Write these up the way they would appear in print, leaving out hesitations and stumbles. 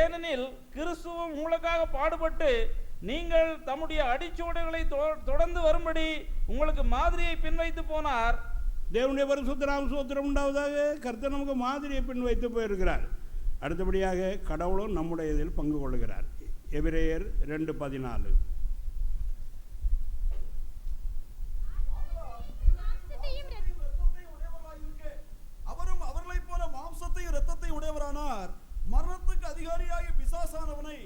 ஏனெனில் கிறிஸ்துவும் உங்களுக்காக பாடுபட்டு நீங்கள் தம்முடைய அடிச்சுவடுகளை தொடர்ந்து வரும்படி உங்களுக்கு மாதிரியை பின்வைத்து போனார். தேவனுடைய பரிசுத்த நாம ஸ்தோத்திரம் உண்டாவதாக. கர்த்தர் நமக்கு மாதிரியை பின்வைத்து போயிருக்கிறார். அடுத்தபடியாக கடவுளும் நம்முடைய இதில் பங்கு கொள்கிறார். எபிரேயர் 2:14. அவரும் அவர்களை போல மாம்சத்தையும் இரத்தத்தையும் உடையவரானார். மரணத்துக்கு அதிகாரியாகி பிசாசானவனை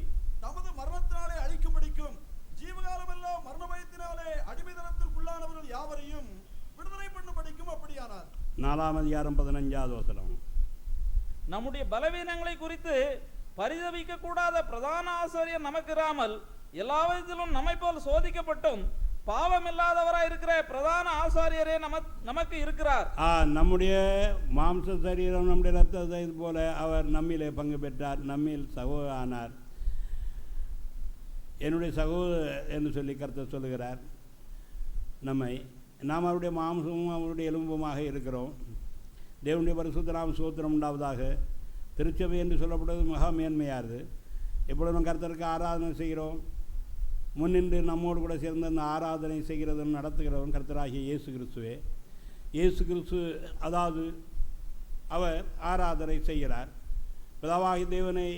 தமது மரணத்தினாலே அழிக்கும்படிக்கும் ஜீவகாலமெல்லாம் மரண பயத்தினாலே அடிமைத்தனத்திற்குள்ளானவர்கள் யாவரையும் விடுதலை பண்ணும்படிக்கும் அப்படியானார். 4ஆம் அதிகாரம் 15வது வசனம். நம்முடைய பலவீனங்களை குறித்து பரிதபிக்க கூடாத பிரதான ஆசாரியர் நமக்கு இராமல் எல்லா விதத்திலும் நம்மை போல் சோதிக்கப்பட்டும் பாவம் இல்லாதவராய் இருக்கிற பிரதான ஆசாரியரே நமக்கு இருக்கிறார். நம்முடைய மாம்ச சரீரம் நம்முடைய ரத்தத்தை போல அவர் நம்மிலே பங்கு பெற்றார், நம்மில் சகோதரர் ஆனார். என்னுடைய சகோதரர் என்று சொல்லி கர்த்தர் சொல்லுகிறார். நாம் அவருடைய மாம்சமும் அவருடைய எலும்புமாக இருக்கிறோம். தேவனுடைய பரிசுத்த நாம ஸ்தோத்திரம் உண்டாவதாக. திருச்சபை என்று சொல்லப்படுவது மகா மேன்மையானது. எப்பொழுது நம்ம கர்த்தருக்கு ஆராதனை செய்கிறோம், முன்னின்று நம்மோடு கூட சேர்ந்து அந்த ஆராதனை செய்கிறதும் நடத்துகிறவன் கர்த்தராகிய இயேசு கிறிஸ்துவே. இயேசு கிறிஸ்து அதாவது அவர் ஆராதனை செய்கிறார். பிதாவாகிய தேவனை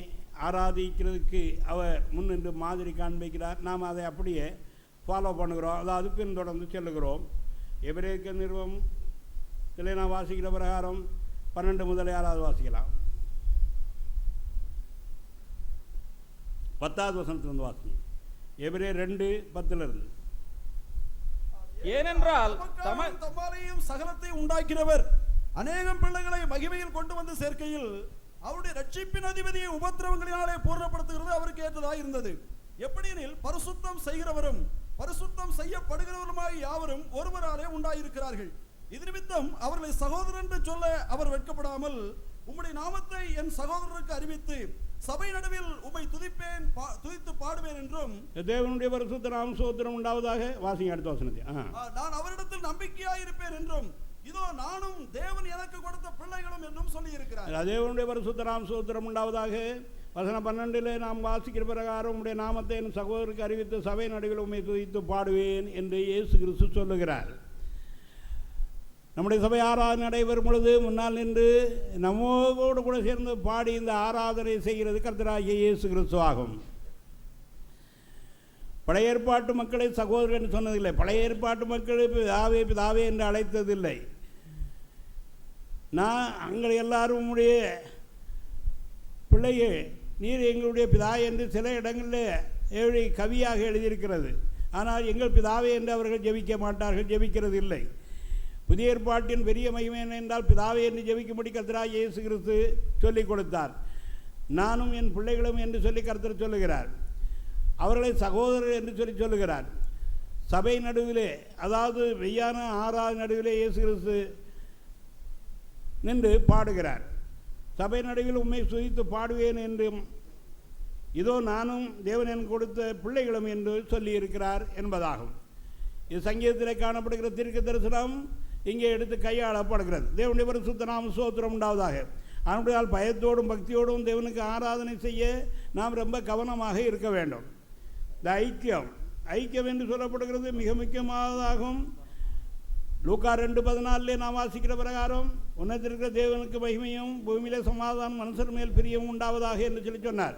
ஆராதிக்கிறதுக்கு அவர் முன்னின்று மாதிரி காண்பிக்கிறார். நாம் அதை அப்படியே ஃபாலோ பண்ணுகிறோம், அதாவது பின்தொடர்ந்து செல்லுகிறோம். எபிரேயர் நிறுவம் இதில் நான் வாசிக்கிற பிரகாரம் 12 முதல் 6வது வாசிக்கலாம். 10வது வசனத்திலிருந்து வாசிங்க. எபிரேயர் 2:10. ஏனென்றால் தம்மாலேயும் சகலத்தை உண்டாக்கிறவர் அநேகம் பிள்ளைகளை மகிமையில் கொண்டு வந்து சேர்க்கையில் அவருடைய ரட்சிப்பின் அதிபதியை உபத்திரவங்களினாலே பூர்ணப்படுத்துகிறது அவருக்கு ஏற்றதாக இருந்தது. எப்படியெனில் பரிசுத்தம் செய்கிறவரும் பரிசுத்தம் செய்யப்படுகிறவருமாய் யாவரும் ஒருவராலே உண்டாயிருக்கிறார்கள். இது நிமித்தம் அவர்களை சகோதரன் என்று சொல்ல அவர் வெட்கப்படாமல் உம்முடைய நாமத்தை என் சகோதரருக்கு அறிவித்து சபை நடுவில் உம்மை துதித்து பாடுவேன் என்றும் தேவனுடைய பரிசுத்த நாம ஸ்தோத்திரம் உண்டாவதாக. வாசிங்க அடுத்த வசனத்தை. நான் அவரிடத்தில் நம்பிக்கையாய் இருப்பேன் என்றும் இதோ நானும் தேவன் எனக்கு கொடுத்த பிள்ளைகளும் என்றும் சொல்லி இருக்கிறார். தேவனுடைய பரிசுத்த நாம ஸ்தோத்திரம் உண்டாவதாக. வசனம் 12 நாம் வாசிக்கிற பிரகாரம் உம்முடைய நாமத்தை என் சகோதரருக்கு அறிவித்து சபை நடுவில் உம்மை துதித்து பாடுவேன் என்று இயேசு கிறிஸ்து சொல்லுகிறார். நம்முடைய சபை ஆராதனை நடைபெறும் பொழுது முன்னால் நின்று நம்மோடு கூட சேர்ந்து பாடி இந்த ஆராதனை செய்கிறது கர்த்தராகிய இயேசு கிறிஸ்து ஆகும். பழைய ஏற்பாட்டு மக்களை சகோதரர் என்று சொன்னதில்லை. பழைய ஏற்பாட்டு மக்களை பிதாவே பிதாவே என்று அழைத்ததில்லை. நான் அங்கே எல்லாரும் உம்முடைய பிள்ளையே நீர் எங்களுடைய பிதா என்று சில இடங்களில் கவியாக எழுதியிருக்கிறது. ஆனால் எங்கள் பிதாவே என்று அவர்கள் ஜெபிக்க மாட்டார்கள், ஜெபிக்கிறது இல்லை. புதிய ஏற்பாட்டின் பெரிய மகிமை என்றால் பிதாவே என்று ஜெபிக்கும்படி கர்த்தராகிய இயேசு கிறிஸ்து சொல்லிக் கொடுத்தார். நானும் என் பிள்ளைகளும் என்று சொல்லி கர்த்தர் சொல்லுகிறார். அவர்களை சகோதரர் என்று சொல்லி சொல்லுகிறார். சபை நடுவிலே, அதாவது மெய்யான ஆராதனை நடுவிலே இயேசு கிறிஸ்து நின்று பாடுகிறார். சபை நடுவில் உம்மை துதித்து பாடுவேன் என்றும் இதோ நானும் தேவன் எனக்கு கொடுத்த பிள்ளைகளும் என்று சொல்லி இருக்கிறார் என்பதாகும். இது சங்கீதத்திலே காணப்படுகிற தீர்க்க தரிசனம் இங்கே எடுத்து கையாளப்படுகிறது. தேவனுடைய பரிசுத்த நாம ஸ்தோத்திரம் உண்டாவதாக. ஆனபடியால் பயத்தோடும் பக்தியோடும் தேவனுக்கு ஆராதனை செய்ய நாம் ரொம்ப கவனமாக இருக்க வேண்டும். இந்த ஐக்கியம் என்று சொல்லப்படுகிறது மிக முக்கியமானதாகும். லூக்கா 2:14 நாம் வாசிக்கிற பிரகாரம் உன்னத்திற்கிற தேவனுக்கு மகிமையும் பூமியிலே சமாதானம் மனுஷர் மேல் பிரியம் உண்டாவதாக என்று சொல்லி சொன்னார்.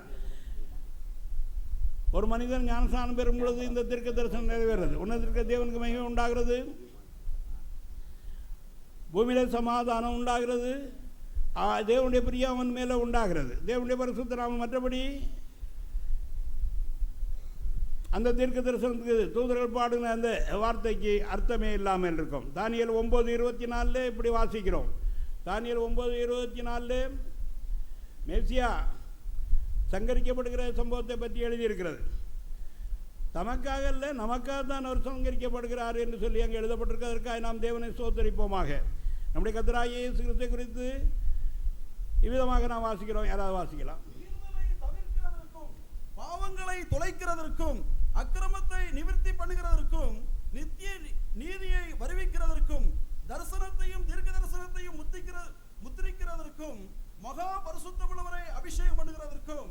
ஒரு மனிதன் ஞானஸ்நானம் பெறும் பொழுது இந்த தீர்க்க தரிசனம் நிறைவேறது. உன்னத்திற்கிற தேவனுக்கு மகிமை உண்டாகிறது, பூமியிலே சமாதானம் உண்டாகிறது, தேவனுடைய பிரியம் அவன் மேலே உண்டாகிறது. தேவனுடைய பரிசுத்த நாமம். மற்றபடி அந்த தீர்க்க தரிசனத்துக்கு தூதர்கள் பாடுன அந்த வார்த்தைக்கு அர்த்தமே இல்லாமல் இருக்கும். தானியேல் 9:24 இப்படி வாசிக்கிறோம். தானியேல் 9:24 மேசியா சங்கரிக்கப்படுகிற சம்பவத்தை பற்றி எழுதியிருக்கிறது. தமக்காக இல்லை, நமக்காக தான் அவர் சங்கரிக்கப்படுகிறார் என்று சொல்லி அங்கே எழுதப்பட்டிருக்கிறதற்காக நாம் தேவனை ஸ்தோத்தரிப்போமாக. நம்முடைய கர்த்தராகிய இயேசு கிறிஸ்துவை குறித்து இவ்விதமாக நாம் வாசிக்கிறோம். யாராவது வாசிக்கலாம். பாவங்களை தொலைக்கிறதற்கும் அக்கிரமத்தை நிவர்த்தி பண்ணுகிறதற்கும் நித்திய நீதியை வருவிக்கிறதற்கும் தரிசனத்தையும் தீர்க்க தரிசனத்தையும் முத்திரிக்கிறதற்கும் மகா பரிசுத்தமுள்ளவரை அபிஷேகம் பண்ணுகிறதற்கும்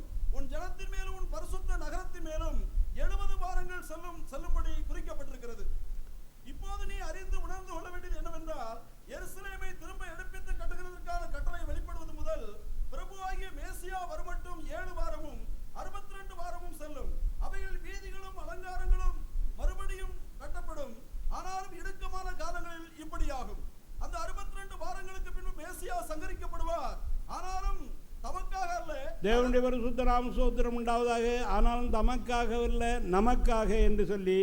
தேவனுடைய பரிசுத்த நாம ஸ்தோத்திரம் உண்டாவதாக. ஆனாலும் தமக்காகவில்லை நமக்காக என்று சொல்லி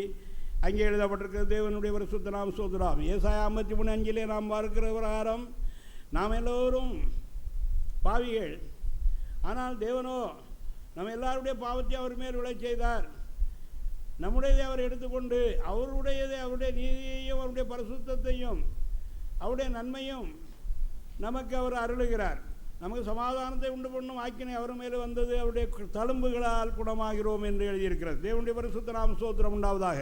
அங்கே எழுதப்பட்டிருக்கிறது. தேவனுடைய பரிசுத்த நாம ஸ்தோத்திரம். ஏசாயா 53:5 நாம் பார்க்கிற பிரகாரம் நாம் எல்லோரும் பாவிகள், ஆனால் தேவனோ நம்ம எல்லாருடைய பாவத்தை அவர் மேல் விளைச் செய்தார். நம்முடையதை அவர் எடுத்துக்கொண்டு அவருடையதை, அவருடைய நீதியையும் அவருடைய பரிசுத்தத்தையும் அவருடைய நன்மையும் நமக்கு அவர் அருளுகிறார். நமக்கு சமாதானத்தை உண்டு பண்ணும் ஆக்கினை அவர் மேலே வந்தது, அவருடைய தழும்புகளால் குணமாகிறோம் என்று எழுதியிருக்கிறது. தேவனுடைய பரிசுத்த நாம ஸ்தோத்திரம் உண்டாவதாக.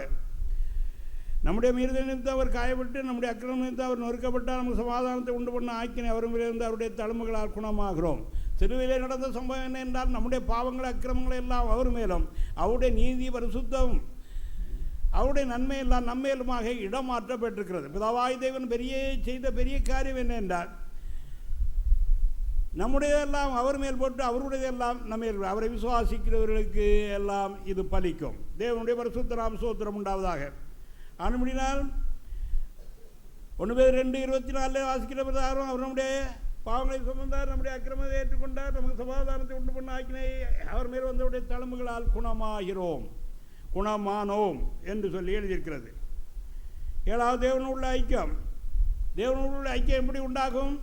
நம்முடைய மீறுதல் நிமித்தம் அவர் காயப்பட்டு, நம்முடைய அக்கிரமம் நிமித்தம் அவர் நொறுக்கப்பட்டால் நமக்கு சமாதானத்தை உண்டு பண்ண ஆக்கினை அவர் மேலே இருந்து அவருடைய தழும்புகளால் குணமாகிறோம். சிலுவையிலே நடந்த சம்பவம் என்ன என்றால், நம்முடைய பாவங்கள் அக்கிரமங்கள் எல்லாம் அவர் மேலும், அவருடைய நீதி பரிசுத்தம் அவருடைய நன்மை எல்லாம் நம்மேலுமாக இடமாற்றப்பட்டிருக்கிறது. பிதாவாய் தேவன் செய்த பெரிய காரியம் என்ன என்றால், நம்முடையதெல்லாம் அவர் மேல் போட்டு அவருடையதெல்லாம் நம்ம அவரை விசுவாசிக்கிறவர்களுக்கு எல்லாம் இது பலிக்கும். தேவனுடைய பரிசுத்த நாம ஸ்தோத்திரம் உண்டாவதாக. ஆனபடினால் 1 Peter 2:24 வாசிக்கிற பிரகாரம் அவர் நம்முடைய பாவங்களை சுமந்தார், நம்முடைய அக்கிரமத்தை ஏற்றுக்கொண்டார், நமக்கு சமாதானத்தை உண்டு பண்ண ஆக்கினை அவர் மேல் வந்தவருடைய தழும்புகளால் குணமாகிறோம், குணமானோம் என்று சொல்லி எழுதியிருக்கிறது. 7வது தேவனோடு உள்ள ஐக்கியம். தேவனோடு உள்ள ஐக்கியம் எப்படி உண்டாகும்?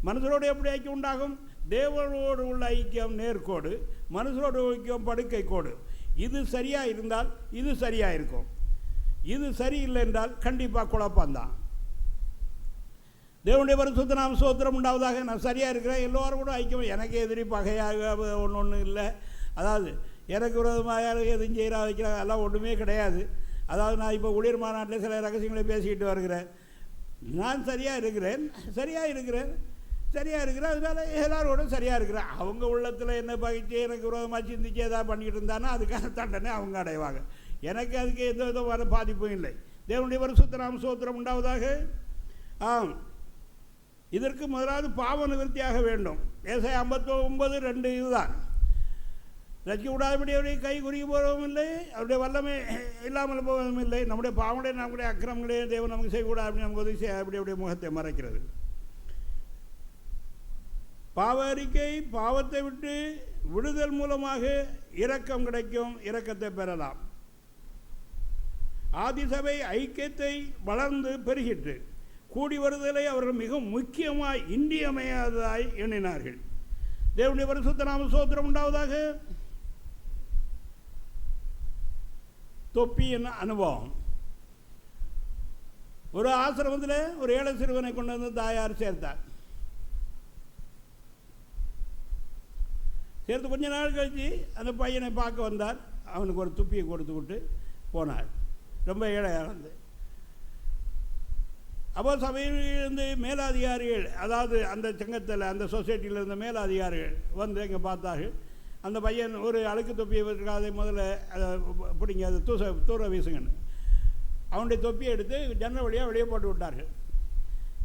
மனுஷரோடு எப்படி ஐக்கியம் உண்டாகும்? தேவனோடு உள்ள ஐக்கியம் நேர்கோடு, மனுஷரோடு ஐக்கியம் படுக்கை கோடு. இது சரியாக இருந்தால் இது சரியாக இருக்கும், இது சரியில்லை என்றால் கண்டிப்பாக குழப்பம்தான். தேவனுடைய பரிசுத்த நாம ஸ்தோத்திரம் உண்டாவதாக. நான் சரியாக இருக்கிறேன், எல்லோரும் கூட ஐக்கியம், எனக்கு எதிரி பகையாக ஒன்று இல்லை, அதாவது எனக்கு விரோதமாக எதுவும் செய்கிறா வைக்கிறாங்க அதெல்லாம் ஒன்றுமே கிடையாது. அதாவது நான் இப்போ ஊழியர் மாநாட்டில் சில ரகசியங்களை பேசிக்கிட்டு வருகிறேன். நான் சரியாக இருக்கிறேன், அதனால் எல்லாரோட சரியாக இருக்கிறேன். அவங்க உள்ளத்தில் என்ன பகிச்சு எனக்கு விரோதமாக சிந்திச்சு ஏதாவது பண்ணிக்கிட்டு இருந்தானா அதுக்கான தண்டனை அவங்க அடைவாங்க. எனக்கு அதுக்கு எந்த விதமான பாதிப்பும் இல்லை. தேவனுடைய பரிசுத்த நாம ஸ்தோத்திரம் உண்டாவதாக. ஆம், இதற்கு முதலாவது பாவ நிவர்த்தியாக வேண்டும். ஏசாயா 59:2 இதுதான். ரட்சிக்க விடாதபடி அவருடைய கை குறுகி போவதும் இல்லை, அவருடைய வல்லமை இல்லாமல் போவதும் இல்லை. நம்முடைய பாவங்களே நம்முடைய அக்கிரமங்களே தேவன் நமக்கு செய்யக்கூடாது அப்படி நமக்கு உதவி செய்ய அப்படி அப்படியே முகத்தை மறைக்கிறது. பாவ அறிக்கை, பாவத்தை விட்டு விடுதல் மூலமாக இரக்கம் கிடைக்கும், இரக்கத்தை பெறலாம். ஆதிசபை ஐக்கியத்தை வளர்ந்து பெருகிட்டு கூடி வருதலை அவர்கள் மிக முக்கியமாய் இன்றியமையாததாய் எண்ணினார்கள். தேவனுடைய பரிசுத்த நாம ஸ்தோத்திரம் உண்டாவதாக. தொப்பி என்ன அனுபவம். ஒரு ஆசிரமத்தில் ஒரு ஏழை சிறுவனை கொண்டு வந்து தாயார் சேர்த்தார். சேர்த்து கொஞ்ச நாள் கழித்து அந்த பையனை பார்க்க வந்தார். அவனுக்கு ஒரு துப்பியை கொடுத்து விட்டு போனார். ரொம்ப ஏழையாக இருந்து. அப்போ சபையிலிருந்து மேலதிகாரிகள், அதாவது அந்த சங்கத்தில் அந்த சொசைட்டியில் இருந்த மேலதிகாரிகள் வந்து இங்கே பார்த்தார்கள். அந்த பையன் ஒரு அழுக்கு தொப்பியை வச்சுருக்கா, அதை முதல்ல அதை பிடிங்க, அதை தூர வீசுங்கன்னு அவனுடைய தொப்பியை எடுத்து ஜன்னல் வழியாக வெளியே போட்டு விட்டார்கள்.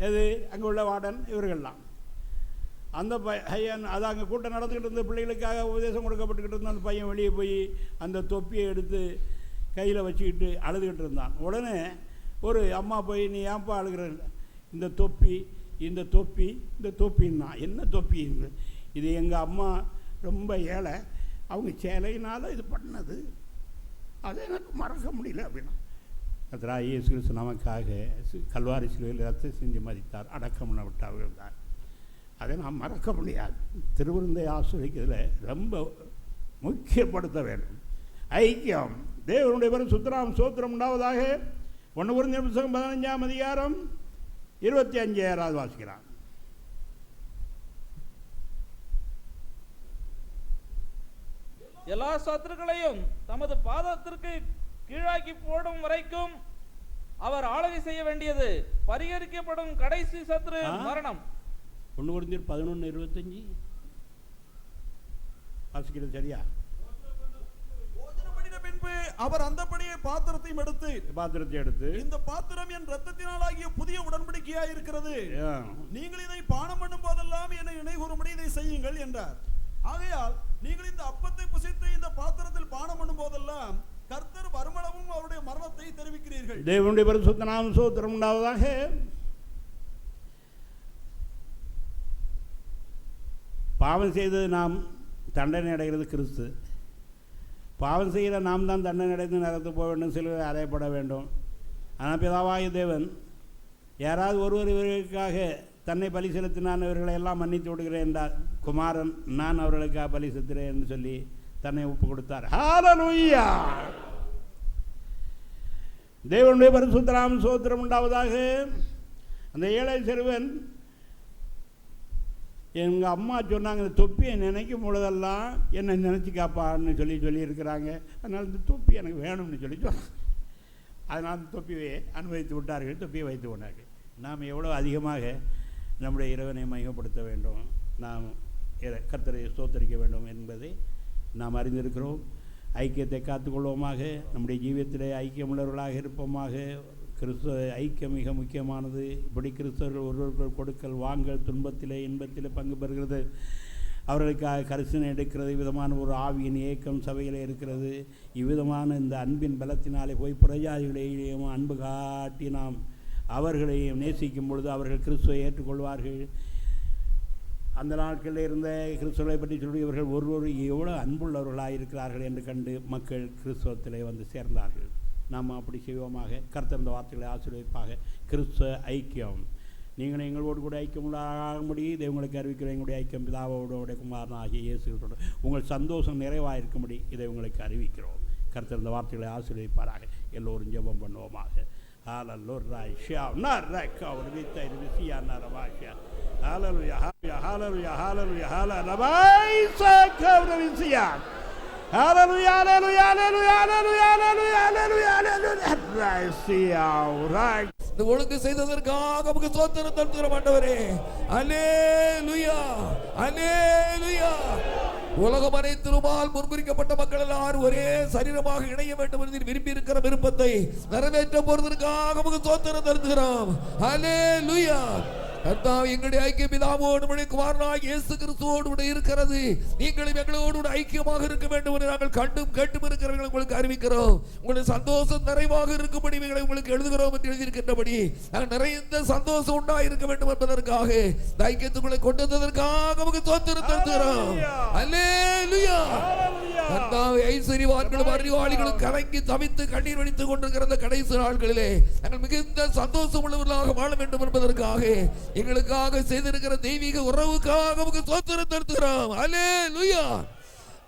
எது அங்கே உள்ள வார்டன் இவர்கள்லாம். அந்த பையன் அது அங்கே கூட்டம் நடந்துக்கிட்டு இருந்த பிள்ளைகளுக்காக உபதேசம் கொடுக்கப்பட்டுக்கிட்டு இருந்த அந்த பையன் வெளியே போய் அந்த தொப்பியை எடுத்து கையில் வச்சுக்கிட்டு அழுதுகிட்டு இருந்தான். உடனே ஒரு அம்மா போய், நீ ஏன்ப்பா அழுகிற? இந்த தொப்பின்னா என்ன தொப்பி? இது எங்கள் அம்மா ரொம்ப ஏழை, அவங்க சேலையினால் இது பண்ணது, அதை எனக்கு மறக்க முடியல அப்படின்னா. கர்த்தராகிய இயேசு கிறிஸ்து நமக்காக கல்வாரி சிலுவையில் ரத்தம் செஞ்சு மரித்தார், அடக்கம் பண்ண விட்டவர்கள் தான். அதை நாம் மறக்க முடியாது. திருவிருந்தை ஆசிரியத்தில் ரொம்ப முக்கியப்படுத்த வேண்டும். ஐக்கியம். தேவனுடைய பரிசுத்த நாம ஸ்தோத்திரம் உண்டாவதாக. 1 Corinthians 15:25 வாசிக்கிறான். எல்லா சத்துருக்களையும் தமது பாதத்திற்கு கீழாக்கி போடும் வரைக்கும் அவர் ஆளுகை செய்ய வேண்டியது. பரிகரிக்கப்படும் கடைசி சத்துரு மரணம். 1 Corinthians 11:25 வாசிக்கிறது சரியா? பின்பு அவர் அந்தபடியே பாத்திரத்தையும் எடுத்து இந்த பாத்திரம் என் இரத்தத்தினாலாகிய புதிய உடன்படிக்கையாய் இருக்கிறது, நீங்கள் இதை பானம் பண்ணும் போதெல்லாம் என்னை நினைகூறும்படி இதை செய்யுங்கள் என்றார். ஆகையால் நீங்கள் இந்த அப்பத்தை புசித்து இந்த பாத்திரத்தில் பானம் பண்ணும் போதெல்லாம் கர்த்தர் வருமளவும் அவருடைய மரணத்தை தெரிவிக்கிறீர்கள். தேவனுடைய பரிசுத்த நாம ஸ்தோத்திரம் உண்டாவதாக. பாவம் செய்தது நாம் தண்டனை அடைகிறது கிறிஸ்து. பாவம் செய்கிற நாம் தான் தண்டனை அடைந்து நரகத்து போக வேண்டும், சிலுவையில் அறையப்பட வேண்டும். ஆனால் பிதாவாகிய தேவன் யாராவது ஒருவர் இவர்களுக்காக தன்னை பலி செலுத்தினான், இவர்களை எல்லாம் மன்னித்து விடுகிறேன் என்றார். குமாரன் நான் அவர்களுக்காக பலி செலுத்துகிறேன் என்று சொல்லி தன்னை ஒப்பு கொடுத்தார். ஹல்லேலூயா! தேவனுடைய பரிசுத்த நாமம் ஸ்தோத்திரம் உண்டாவதாக. அந்த ஏழை சிறுவன், எங்கள் அம்மா சொன்னாங்க, இந்த தொப்பியை நினைக்கும் பொழுதெல்லாம் என்னை நினச்சிக்காப்பான்னு சொல்லியிருக்கிறாங்க, அதனால் இந்த தொப்பி எனக்கு வேணும்னு சொல்லி சொன்னாங்க. அதனால் அந்த தொப்பியை அனுபவித்து விட்டார்கள், தொப்பியை வைத்து கொண்டார்கள். நாம் எவ்வளோ அதிகமாக நம்முடைய இறைவனை மையப்படுத்த வேண்டும், நாம் கர்த்தரை ஸ்தோத்தரிக்க வேண்டும் என்பதை நாம் அறிந்திருக்கிறோம். ஐக்கியத்தை காத்துக்கொள்வோமாக, நம்முடைய ஜீவியத்திலே ஐக்கியமுள்ளவர்களாக இருப்போமாக. கிறிஸ்துவ ஐக்கியம் மிக முக்கியமானது. இப்படி கிறிஸ்தவர்கள் ஒருவர்கள் கொடுக்கல் வாங்கல், துன்பத்திலே இன்பத்திலே பங்கு பெறுகிறது, அவர்களுக்காக கரிசனை எடுக்கிறது. விதமான ஒரு ஆவியின் ஏக்கம் சபையில் இருக்கிறது. இவ்விதமான இந்த அன்பின் பலத்தினாலே போய் புறஜாதிகளையும் அன்பு காட்டி நாம் அவர்களையும் நேசிக்கும் பொழுது அவர்கள் கிறிஸ்துவை ஏற்றுக்கொள்வார்கள். அந்த நாட்களில் இருந்த கிறிஸ்துவை பற்றி சொல்லி இவர்கள் ஒருவர் எவ்வளோ அன்புள்ளவர்களாக இருக்கிறார்கள் என்று கண்டு மக்கள் கிறிஸ்துவத்திலே வந்து சேர்ந்தார்கள். நாம் அப்படி செய்வோமாக. கர்த்தர் இந்த வார்த்தைகளை ஆசீர்வதிப்பாக. கிறிஸ்துவ ஐக்கியம், நீங்கள் எங்களோடு கூட ஐக்கியமுள்ளாகும்படி இதை உங்களுக்கு அறிவிக்கிற எங்களுடைய ஐக்கியம் பிதாவோட குமாரன் ஆகிய இயேசுவோடு உங்கள் சந்தோஷம் நிறைவாக இருக்கும்படி இதை உங்களுக்கு அறிவிக்கிறோம். கர்த்தர் இந்த வார்த்தைகளை ஆசீர்வதிப்பாராக. எல்லோரும் ஜெபம் பண்ணுவோமாக. Hallelujah. Hallelujah. Hallelujah. Hallelujah. Hallelujah. இந்த ஒழுங்கு செய்ததற்காக நமக்கு ஸ்தோத்திரம் தருகிறோம் ஆண்டவரே. அல்லேலூயா, அல்லேலூயா. உலகம் அனைத்திலுமால் முன்குறிக்கப்பட்ட மக்கள் எல்லாரும் ஒரே சரீரமாக இணைய வேண்டும் என்று விரும்பி இருக்கிற விருப்பத்தை நிறைவேற்ற போறதற்காக நமக்கு ஸ்தோத்திரம் தருகிறோம். அல்லேலூயா. கர்த்தாவே, எங்களுடைய ஐக்கிய பிதாவோடு குமாரனாகிய இயேசு கிறிஸ்துவோடு இருக்கிறது. நீங்களும் எங்களோடு ஐக்கியமாக இருக்க வேண்டும் என்று நாங்கள் கண்டும் கேட்டும் இருக்கிறவர்கள் உங்களுக்கு அறிவிக்கிறோம். உங்களுடைய சந்தோஷம் நிறைவாக இருக்கும்படி உங்களுக்கு எழுதுகிறோம் என்று எழுதியிருக்கின்றபடி நாங்கள் நிறைந்த சந்தோஷம் உண்டாக இருக்க வேண்டும் என்பதற்காக ஐக்கியத்துக்குள்ளே கொண்டு வந்ததற்காக நமக்கு ஸ்தோத்திரம் தருகிறோம். அல்லேலூயா. கர்த்தாவே, ஐஸ்வரியவான்களும் அறிவாளிகளும் கலங்கி தவித்து கண்ணீர் வடித்துக் கொண்டிருக்கிற கடைசி நாட்களிலே நாங்கள் மிகுந்த சந்தோஷம் உள்ளவர்களாக வாழ வேண்டும் என்பதற்காக எங்களுக்காக செய்திருக்கிற தெய்வீக உறவுக்காக நமக்கு ஸ்தோத்திரம் தருகிறோம். அல்லேலூயா.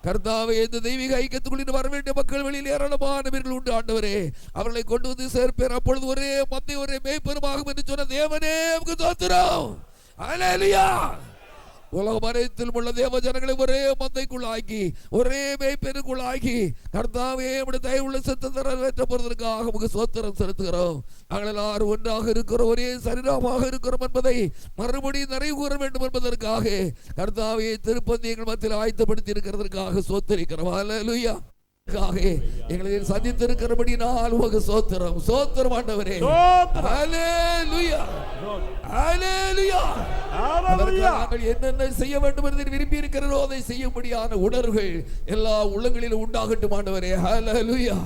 கர்த்தாவே, இந்த தெய்வீக ஐக்கியத்துக்குள் வர வேண்டிய மக்கள் வெளியில் ஏராளமான பேர்கள் உண்டு ஆண்டவரே. அவர்களை கொண்டு வந்து சேர்ப்பேன். அப்பொழுது ஒரே மந்தை ஒரே மேய்ப்பெருமாகும் என்று சொன்ன தேவனே நமக்கு ஸ்தோத்திரம். அல்லேலூயா. உலகம் அனைத்திலும் உள்ள தேவ ஜனங்களை ஒரே மந்தைக்குள்ளாக்கி ஒரே மேய்ப்பெருக்குள்ளாக்கி கர்த்தாவே நம்முடைய தயவுள்ள சத்தத்தை நிறைவேற்ற போறதற்காக நமக்கு ஸ்தோத்திரம் செலுத்துகிறோம். நாங்கள் எல்லாரும் ஒன்றாக இருக்கிறோம், ஒரே சரீரமாக இருக்கிறோம் என்பதை மறுபடியும் நிறைவு கூற வேண்டும் என்பதற்காக கர்த்தாவே திருப்பதி எங்கள் மத்தியில் ஆயத்தப்படுத்தி இருக்கிறதற்காக ஸ்தோத்திரிக்கிறோம். அல்லேலூயா. எங்களை சந்தித்திருக்கிறபடினால் உமக்கு ஸ்தோத்திரம். ஸ்தோத்திரம் ஆண்டவரே. அல்லேலூயா. அல்லேலூயா. நாங்கள் என்னென்ன செய்ய வேண்டும் என்று விரும்பி இருக்கிறதோ அதை செய்யும்படியான உணர்வுகள் எல்லா உள்ளங்களிலும் உண்டாகட்டும் ஆண்டவரே. அல்லேலூயா.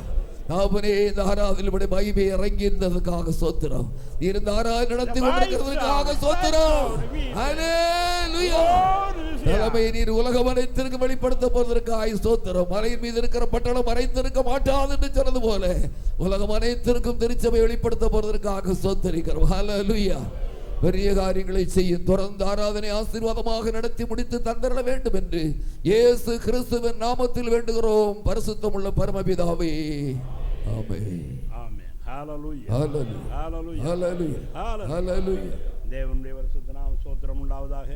அவனே இந்த ஆராதனையுடைய மகிமை இறங்கி இருந்ததற்காக ஸ்தோத்திரம். இந்த ஆராதனை நடத்தி கொண்டிருக்கிறதுக்காக ஸ்தோத்திரம். அல்லேலூயா. தலைமை நீர் உலகம் அனைத்திற்கு வெளிப்படுத்த போவதற்காக ஸ்தோத்திரம். மலையின் மீது இருக்கிற பட்டணம் மறைந்திருக்க மாட்டாது என்று சொன்னது போல உலகம் அனைத்திற்கும் திருச்சபை வெளிப்படுத்த போவதற்காக ஸ்தோத்திரிக்கிறோம். அல்லேலூயா. பெரிய காரியங்களை செய்யும். தொடர்ந்து ஆராதனை ஆசீர்வாதமாக நடத்தி முடித்து தந்தர வேண்டும் என்று இயேசு கிறிஸ்துவின் நாமத்தில் வேண்டுகிறோம். பரிசுத்தமுள்ள பரமபிதாவே. ஆமென். ஆமென். ஹalleluya. ஹalleluya. ஹalleluya. ஹalleluya. ஹalleluya. தேவனுடைய பரிசுத்த நாமம் ஸ்தோத்திரம் உண்டாவதாக.